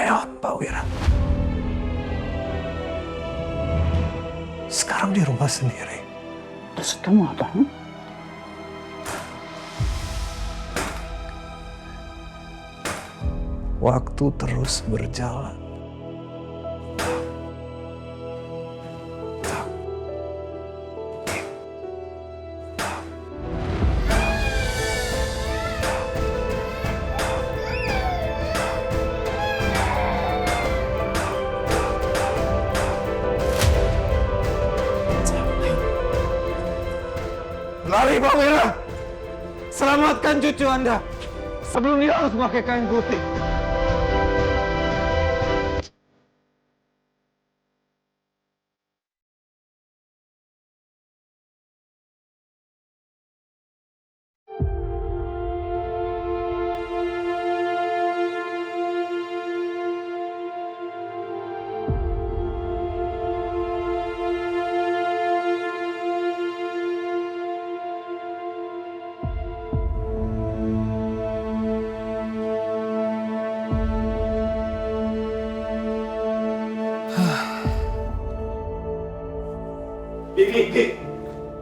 reot, Pak Wira. Sekarang di rumah sendiri. Terus kamu apa? Waktu terus berjalan. Lari Pak Wira! Selamatkan cucu Anda sebelum dia harus memakai kain putih.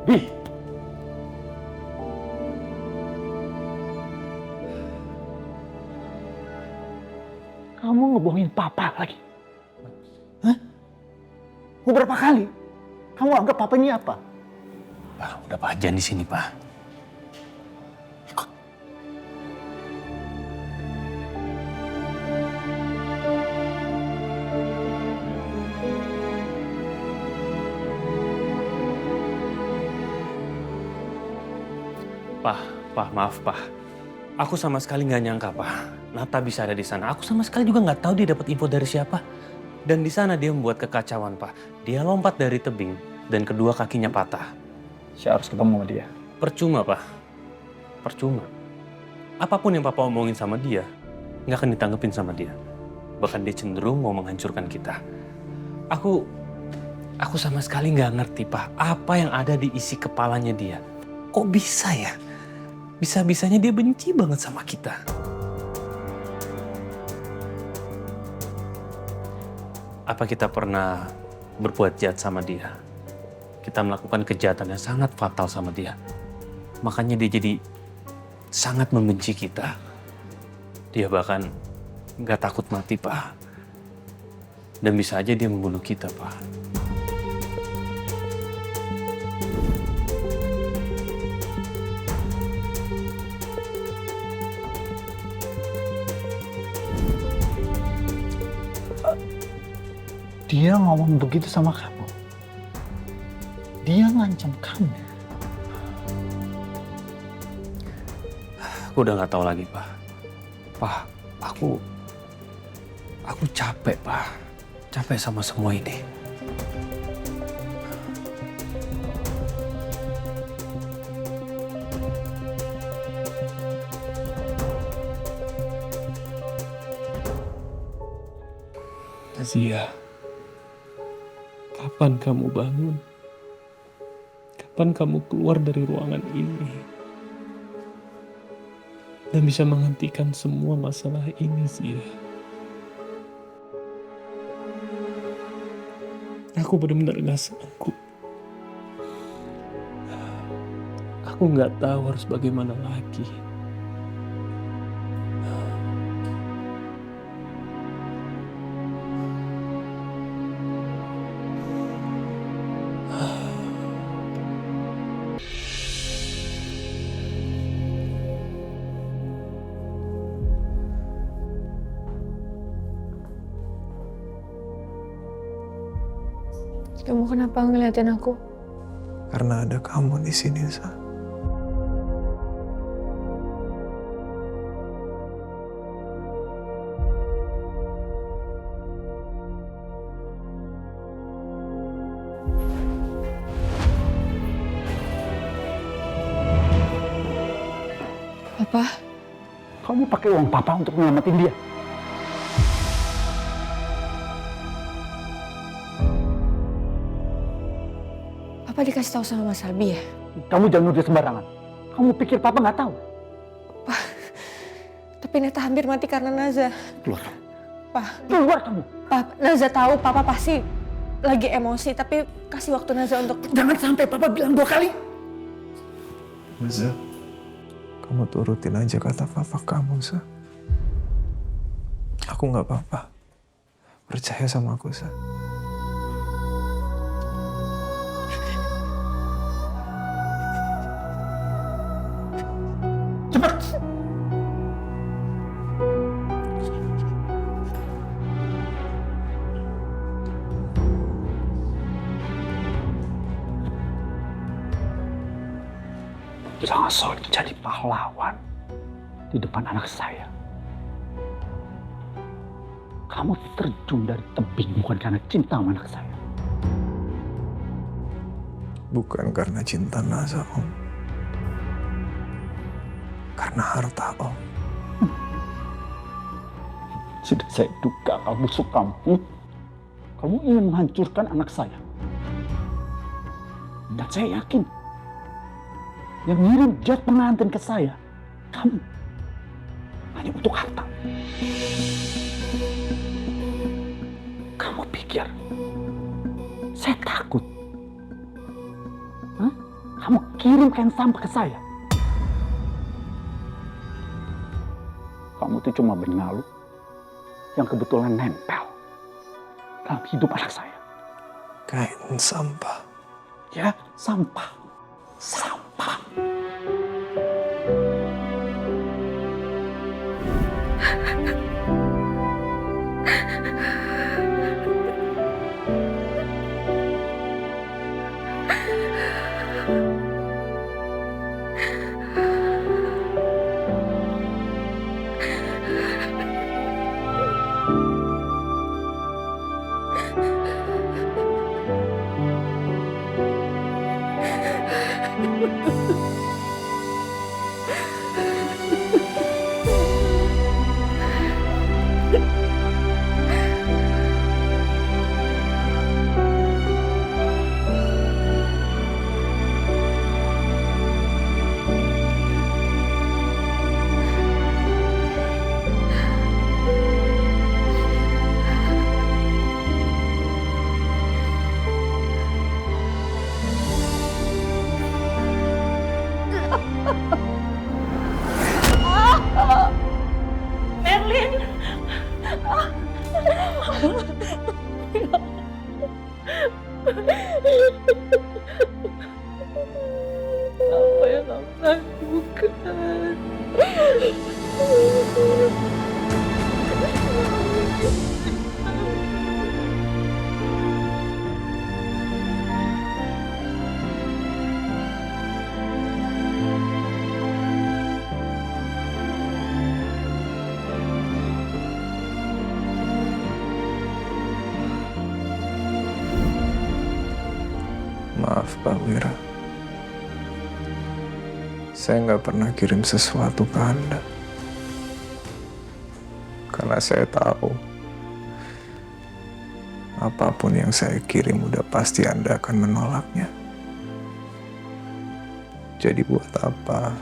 Bi, kamu ngebohongin papa lagi? Hah? Beberapa kali kamu anggap papa ini apa? Pak, udah Pak, jangan di sini, Pak. Pak, maaf, Pak. Aku sama sekali nggak nyangka, Pak. Nata bisa ada di sana. Aku sama sekali juga nggak tahu dia dapat info dari siapa. Dan di sana dia membuat kekacauan, Pak. Dia lompat dari tebing dan kedua kakinya patah. Saya harus ketemu sama dia. Percuma, Pak. Percuma. Apapun yang Papa omongin sama dia, nggak akan ditanggepin sama dia. Bahkan dia cenderung mau menghancurkan kita. Aku sama sekali nggak ngerti, Pak. Apa yang ada di isi kepalanya dia. Kok bisa ya? Bisa-bisanya dia benci banget sama kita. Apa kita pernah berbuat jahat sama dia? Kita melakukan kejahatan yang sangat fatal sama dia. Makanya dia jadi sangat membenci kita. Dia bahkan nggak takut mati, Pak. Dan bisa aja dia membunuh kita, Pak. Dia ngomong begitu sama kamu. Dia ngancam kamu. Aku udah nggak tahu lagi, Pak. Pak, aku capek, Pak. Capek sama semua ini. Zia, kapan kamu bangun? Kapan kamu keluar dari ruangan ini? Dan bisa menghentikan semua masalah ini, Zia. Aku benar-benar gak sanggup. Aku gak tahu harus bagaimana lagi. Kamu kenapa ngeliatin aku? Karena ada kamu di sini, Sa. Papa, Kamu pakai uang papa untuk nyelamatin dia. Papa dikasih tahu sama Mas Albi ya? Kamu jangan nuduh sembarangan. Kamu pikir papa nggak tahu? Tapi Neta hampir mati karena Naza. Keluar. Keluar kamu. Naza tahu Papa pasti lagi emosi, tapi kasih waktu Naza untuk... Jangan sampai Papa bilang 2 kali. Naza, kamu turutin aja kata papa kamu, Sa. Aku nggak apa-apa. Percaya sama aku, Sa. Cepat. Jangan sok jadi pahlawan di depan anak saya. Kamu terjun dari tebing bukan karena cinta sama anak saya. Bukan karena cinta Naza, Om. Karena harta, Om. Sudah saya duga kalau musuh kamu. Kamu ingin menghancurkan anak saya. Dan saya yakin yang ngirim jet pengantin ke saya, kamu. Hanya untuk harta. Kamu pikir saya takut? Hah? Kamu kirim kain sampah ke saya? Kamu itu cuma benalu yang kebetulan nempel dalam hidup anak saya. Kain sampah. Ya, sampah. Sampah. Apa yang aku lakukan? Maaf, Pak Wira. Saya nggak pernah kirim sesuatu ke Anda. Karena saya tahu apapun yang saya kirim udah pasti Anda akan menolaknya. Jadi buat apa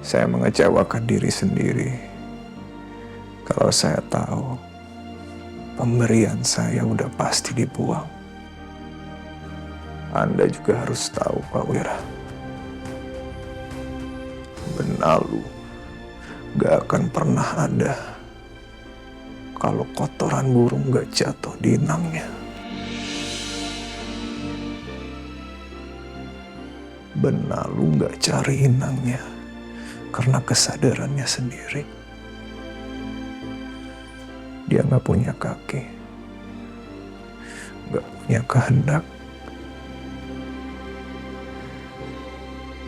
saya mengecewakan diri sendiri kalau saya tahu pemberian saya udah pasti dibuang. Anda juga harus tahu, Pak Wira. Benalu gak akan pernah ada kalau kotoran burung gak jatuh di inangnya. Benalu gak cari inangnya karena kesadarannya sendiri. Dia gak punya kaki, gak punya kehendak.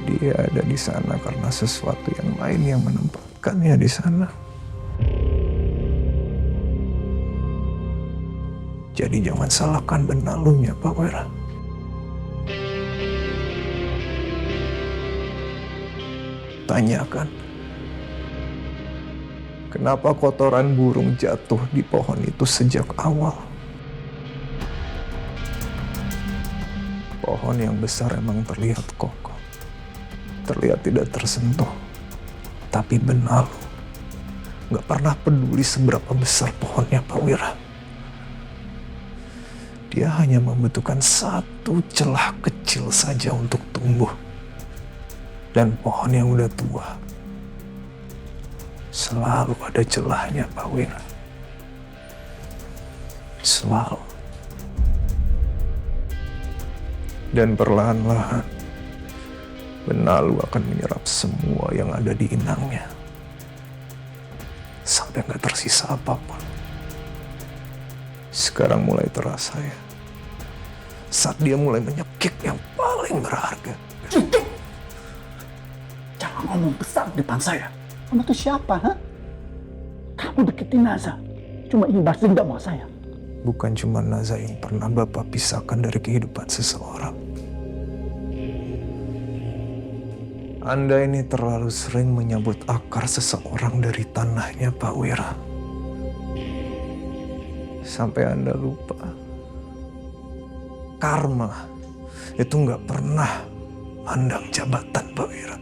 Dia ada di sana karena sesuatu yang lain yang menempatkannya di sana. Jadi jangan salahkan benalunya, Pak Wira. Tanyakan, kenapa kotoran burung jatuh di pohon itu sejak awal? Pohon yang besar emang terlihat kokoh. Terlihat tidak tersentuh, tapi benalu nggak pernah peduli seberapa besar pohonnya Pak Wira. Dia hanya membutuhkan satu celah kecil saja untuk tumbuh. Dan pohon yang udah tua selalu ada celahnya Pak Wira. Selalu. Dan perlahan-lahan benalu akan menyerap semua yang ada di inangnya. Sampai nggak tersisa apapun. Sekarang mulai terasa ya. Saat dia mulai menyekik yang paling berharga. Jangan ngomong besar di depan saya. Kamu tuh siapa, ha? Kamu deketin Naza. Cuma ingin balas dendam sama saya. Bukan cuma Naza yang pernah Bapak pisahkan dari kehidupan seseorang. Anda ini terlalu sering menyambut akar seseorang dari tanahnya, Pak Wira. Sampai Anda lupa. Karma itu nggak pernah mandang jabatan, Pak Wira.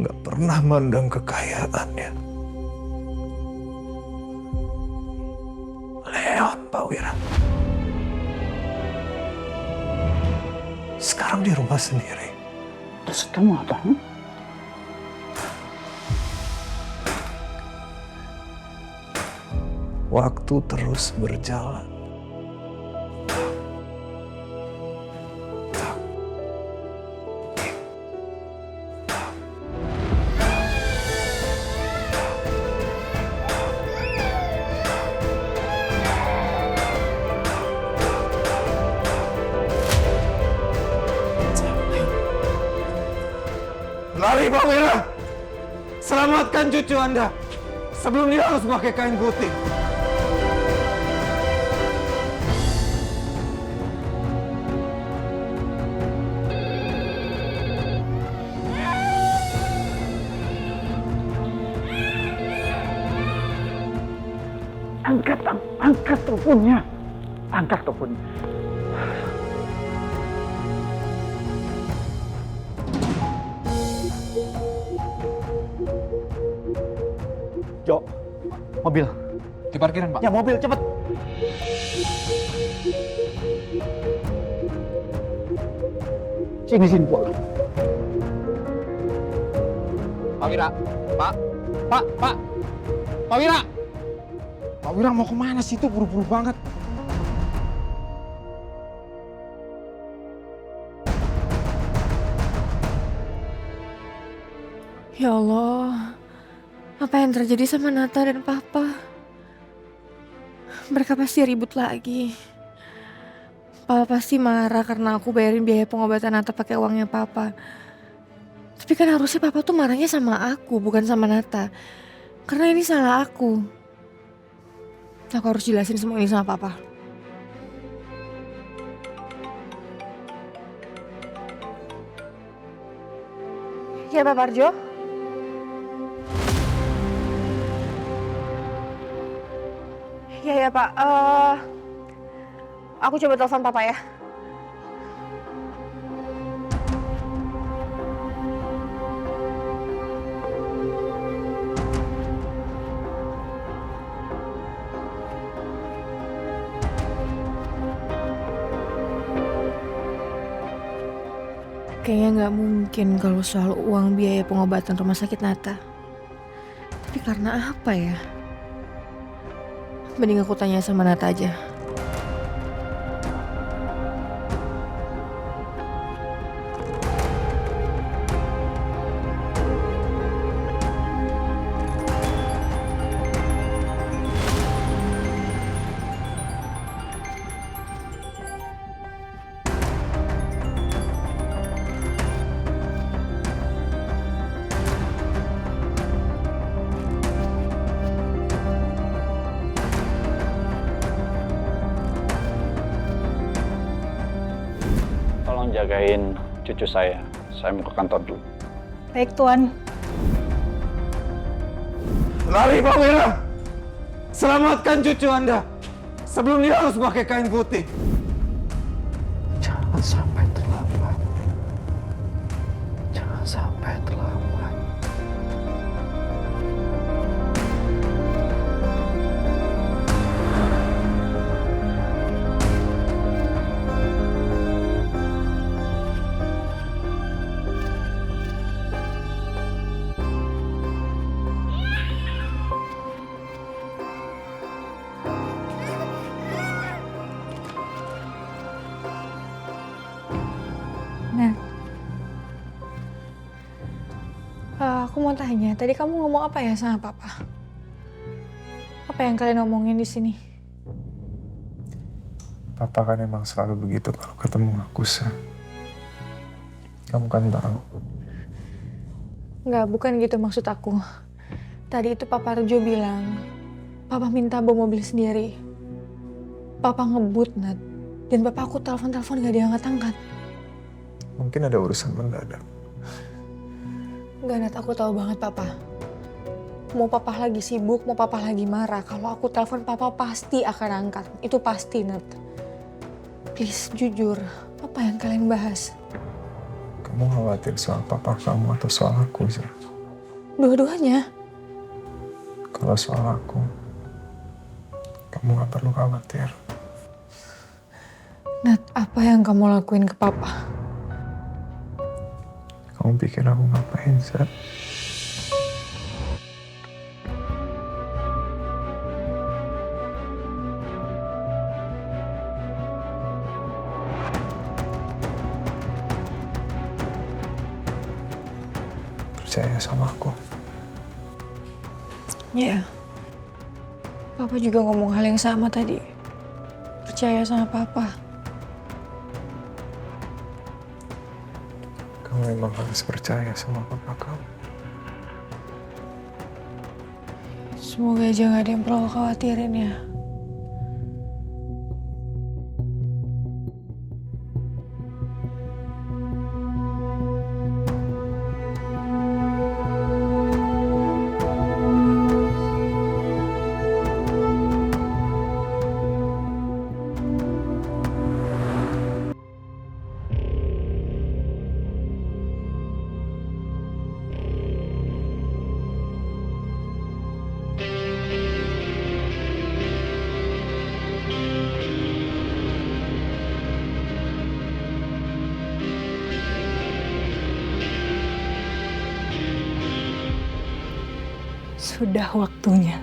Nggak pernah mandang kekayaannya. Leon, Pak Wira. Sekarang di rumah sendiri. Terus kamu apa? Waktu terus berjalan. Lari Pak Wira! Selamatkan cucu Anda sebelum dia harus pakai kain putih. Angkat teleponnya. Angkat teleponnya. Jo, mobil. Di parkiran Pak. Ya mobil, cepet. Sini, Pak. Pak Wira, Pak Wira! Pak Wira mau kemana sih itu buru-buru banget? Ya Allah, apa yang terjadi sama Nata dan Papa? Mereka pasti ribut lagi. Papa pasti marah karena aku bayarin biaya pengobatan Nata pakai uangnya Papa. Tapi kan harusnya Papa tuh marahnya sama aku, bukan sama Nata. Karena ini salah aku. Aku harus jelasin semua ini sama Papa. Ya, Pak Parjo. Ya Pak. Aku coba telepon Papa ya. Kayaknya nggak mungkin kalau soal uang biaya pengobatan rumah sakit Nata. Tapi karena apa ya? Mending aku tanya sama Nata aja. Jagain cucu saya mau ke kantor dulu. Baik, Tuan. Lari Pak Wira! Selamatkan cucu Anda sebelum dia harus pakai kain putih. Jangan sampai terlambat. Jangan sampai terlambat. Aku mau tanya, tadi kamu ngomong apa ya sama papa? Apa yang kalian ngomongin di sini? Papa kan emang selalu begitu kalau ketemu aku, Sa. Kamu kan tahu. Enggak, bukan gitu maksud aku. Tadi itu Papa Rejo bilang, Papa minta bawa mobil sendiri. Papa ngebut, Nat. Dan Papa aku telepon-telepon gak diangkat-angkat. Mungkin ada urusan mendadak. Enggak, Nat, aku tahu banget Papa. Mau Papa lagi sibuk, mau Papa lagi marah. Kalau aku telepon Papa pasti akan angkat. Itu pasti, Nat. Please, jujur. Apa yang kalian bahas? Kamu khawatir soal papa kamu atau soal aku, Sa? Dua-duanya. Kalau soal aku, kamu gak perlu khawatir. Nat, apa yang kamu lakuin ke Papa? Kamu pikir aku ngapain, Sa? Percaya sama aku. Iya. Papa juga ngomong hal yang sama tadi. Percaya sama Papa. Kamu memang harus percaya sama papa kamu. Semoga aja gak ada yang perlu khawatirin ya. Sudah waktunya.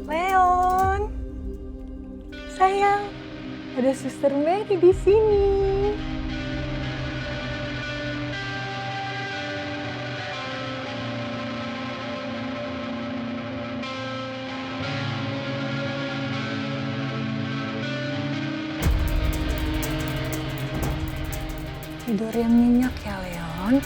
Leon, sayang, ada Suster Mary di sini. Tidur yang nyenyak ya, Leon.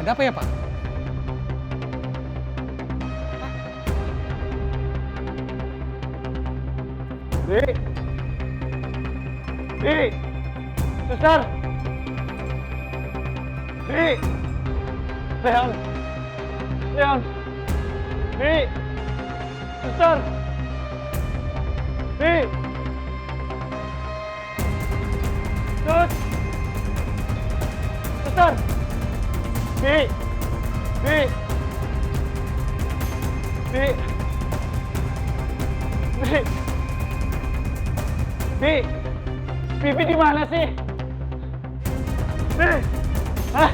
Ada apa ya, Pak? Bi! Bi! Suster! Bi! Leon! Leon! Bi! Suster! Bi! Sus! Suster! Bi! Bi! Bi! Bi! Bi! Bibi di mana sih? Bi! Hah?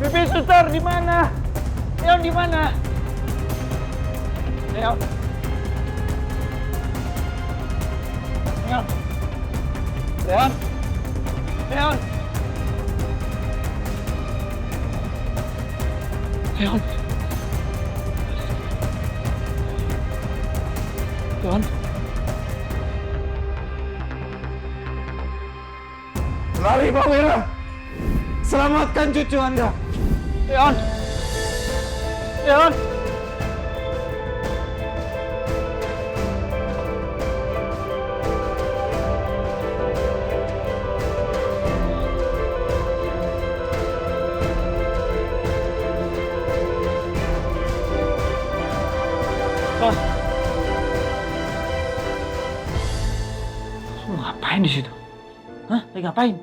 Bibi suster di mana? Leon di mana? Leon. Leon. Leon. Leon. Leon. Leon. Lari, Pak Wira! Selamatkan cucu Anda! Leon. Leon. Leon. Lu ngapain di situ? Hah? Lagi ngapain?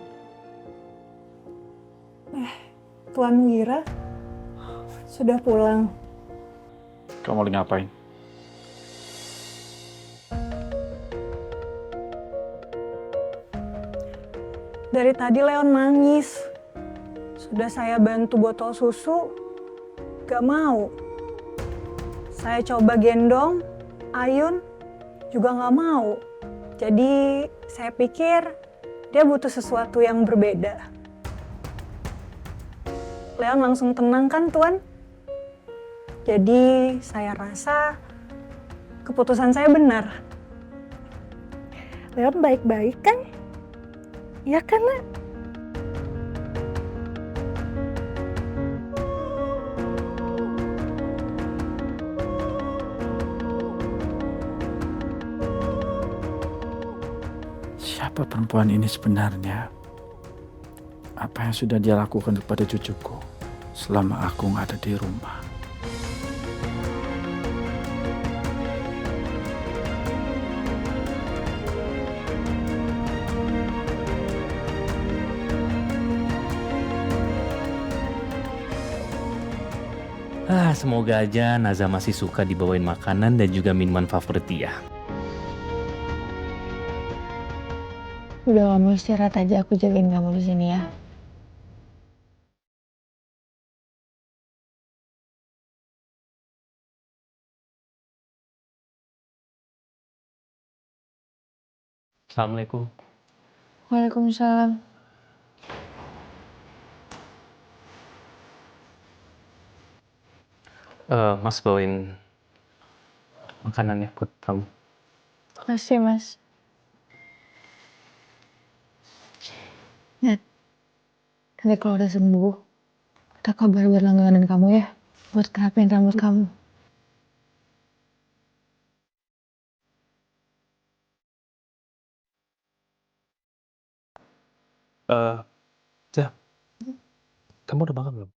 Tuan Wira sudah pulang. Kamu lagi ngapain? Dari tadi Leon nangis. Sudah saya bantu botol susu, gak mau. Saya coba gendong, ayun, juga gak mau. Jadi saya pikir dia butuh sesuatu yang berbeda. Leon langsung tenang kan, Tuan? Jadi saya rasa keputusan saya benar. Leon baik-baik kan? Ya kan, Nak? Siapa perempuan ini sebenarnya? Apa yang sudah dia lakukan kepada cucuku selama aku nggak ada di rumah? Semoga aja Naza masih suka dibawain makanan dan juga minuman favorit dia. Udah kamu istirahat aja, aku jagain kamu di sini ya. Assalamualaikum. Waalaikumsalam. Mas bawain makanannya buat kamu. Makasih, Mas. Nat, nanti kalau udah sembuh, kita kabar berlangganan kamu ya, buat kerapin rambut kamu. Jah, kamu udah makan belum?